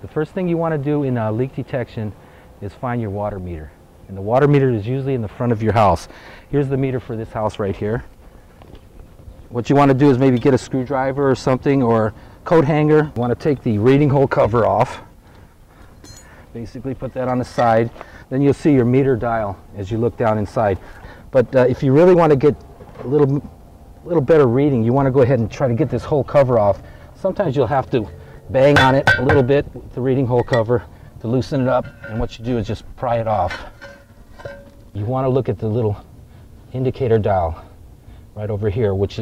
The first thing you want to do in leak detection is find your water meter. And the water meter is usually in the front of your house. Here's the meter for this house right here. What you want to do is maybe get a screwdriver or something, or coat hanger. You want to take the reading hole cover off. Basically put that on the side. Then you'll see your meter dial as you look down inside. But if you really want to get a little better reading, you want to go ahead and try to get this whole cover off. Sometimes you'll have to bang on it a little bit with the reading hole cover to loosen it up, and what you do is just pry it off. You want to look at the little indicator dial right over here, which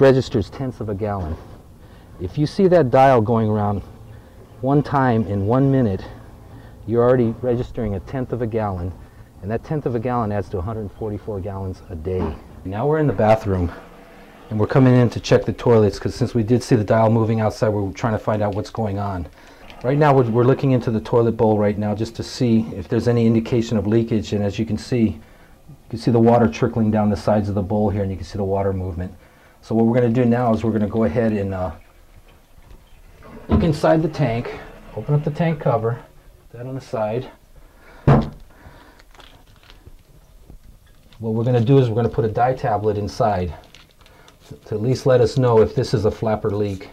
registers tenths of a gallon. If you see that dial going around one time in 1 minute, you're already registering a tenth of a gallon, and that tenth of a gallon adds to 144 gallons a day. Now we're in the bathroom, and we're coming in to check the toilets, because since we did see the dial moving outside, we're trying to find out what's going on. Right now we're looking into the toilet bowl right now just to see if there's any indication of leakage, and as you can see the water trickling down the sides of the bowl here, and you can see the water movement. So what we're going to do now is we're going to go ahead and look inside the tank, open up the tank cover, put that on the side. What we're going to do is we're going to put a dye tablet inside to at least let us know if this is a flapper leak.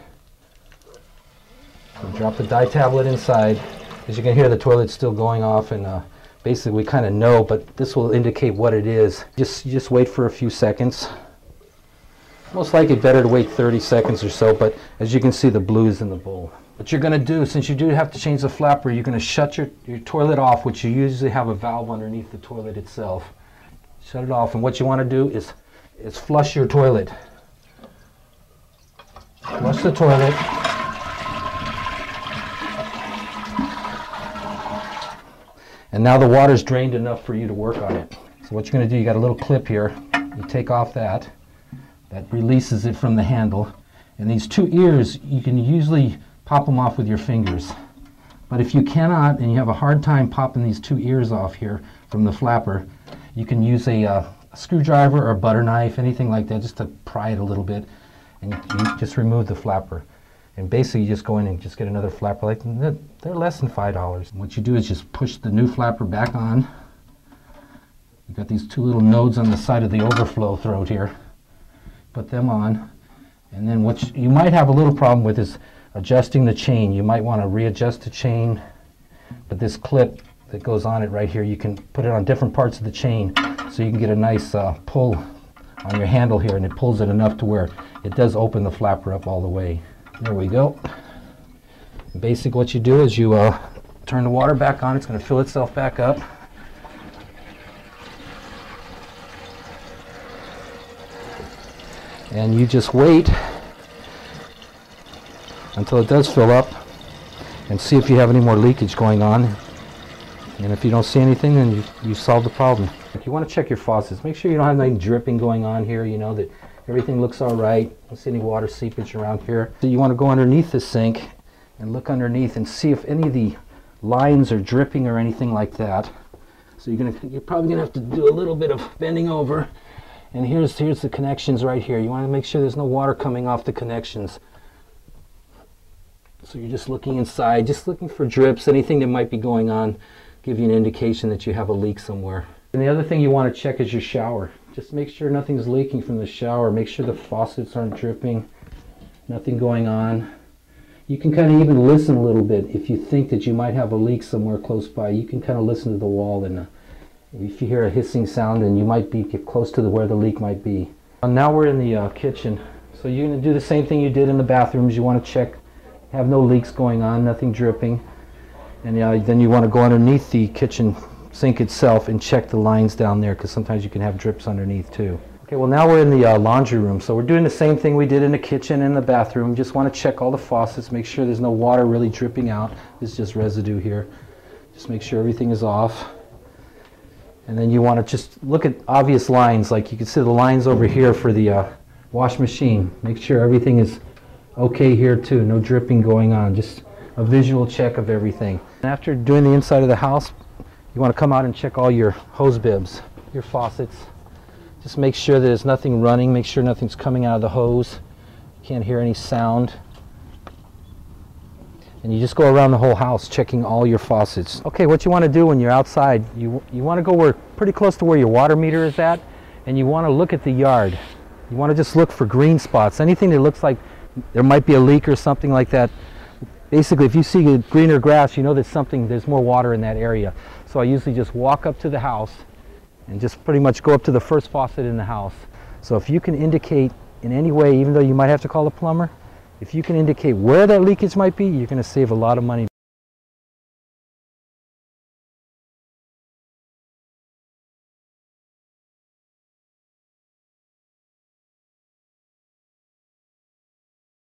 So drop the dye tablet inside. As you can hear, the toilet's still going off, and basically we kind of know, but this will indicate what it is. Just wait for a few seconds. Most likely better to wait 30 seconds or so, but as you can see, the blue is in the bowl. What you're going to do, since you do have to change the flapper, you're going to shut your toilet off, which you usually have a valve underneath the toilet itself. Shut it off, and what you want to do is flush your toilet. Flush the toilet. And now the water's drained enough for you to work on it. So what you're going to do, you got a little clip here. You take off that releases it from the handle. And these two ears, you can usually pop them off with your fingers. But if you cannot, and you have a hard time popping these two ears off here from the flapper, you can use a screwdriver or a butter knife, anything like that, just to pry it a little bit, and you just remove the flapper. And basically you just go in and just get another flapper. Like they're less than $5. What you do is just push the new flapper back on. You've got these two little nodes on the side of the overflow throat here. Put them on, and then what you might have a little problem with is adjusting the chain. You might want to readjust the chain, but this clip that goes on it right here, you can put it on different parts of the chain, so you can get a nice pull on your handle here, and it pulls it enough to where it does open the flapper up all the way. There we go. Basically what you do is you turn the water back on. It's going to fill itself back up. And you just wait until it does fill up and see if you have any more leakage going on. And if you don't see anything, then you solve the problem. If you want to check your faucets, make sure you don't have any dripping going on here, you know, that everything looks all right. Don't see any water seepage around here. So you want to go underneath the sink and look underneath and see if any of the lines are dripping or anything like that. So you're probably going to have to do a little bit of bending over. And here's the connections right here. You want to make sure there's no water coming off the connections. So you're just looking inside, just looking for drips, anything that might be going on, give you an indication that you have a leak somewhere. And the other thing you want to check is your shower. Just make sure nothing's leaking from the shower. Make sure the faucets aren't dripping, nothing going on. You can kind of even listen a little bit. If you think that you might have a leak somewhere close by, you can kind of listen to the wall, and if you hear a hissing sound, then you might get close to where the leak might be. Now we're in the kitchen. So you're going to do the same thing you did in the bathrooms. You want to check, have no leaks going on, nothing dripping. And then you want to go underneath the kitchen sink itself and check the lines down there, because sometimes you can have drips underneath too. Okay, well now we're in the laundry room. So we're doing the same thing we did in the kitchen and the bathroom. Just want to check all the faucets, make sure there's no water really dripping out. This is just residue here. Just make sure everything is off. And then you want to just look at obvious lines, like you can see the lines over here for the wash machine. Make sure everything is okay here too, no dripping going on, just a visual check of everything. After doing the inside of the house, you want to come out and check all your hose bibs, your faucets. Just make sure that there's nothing running, make sure nothing's coming out of the hose. You can't hear any sound. and you just go around the whole house checking all your faucets. Okay, what you want to do when you're outside, you want to go pretty close to where your water meter is at, and you want to look at the yard. You want to just look for green spots, anything that looks like there might be a leak or something like that. Basically, if you see greener grass, you know that there's more water in that area. So I usually just walk up to the house and just pretty much go up to the first faucet in the house. So if you can indicate in any way, even though you might have to call a plumber, if you can indicate where that leakage might be, you're going to save a lot of money.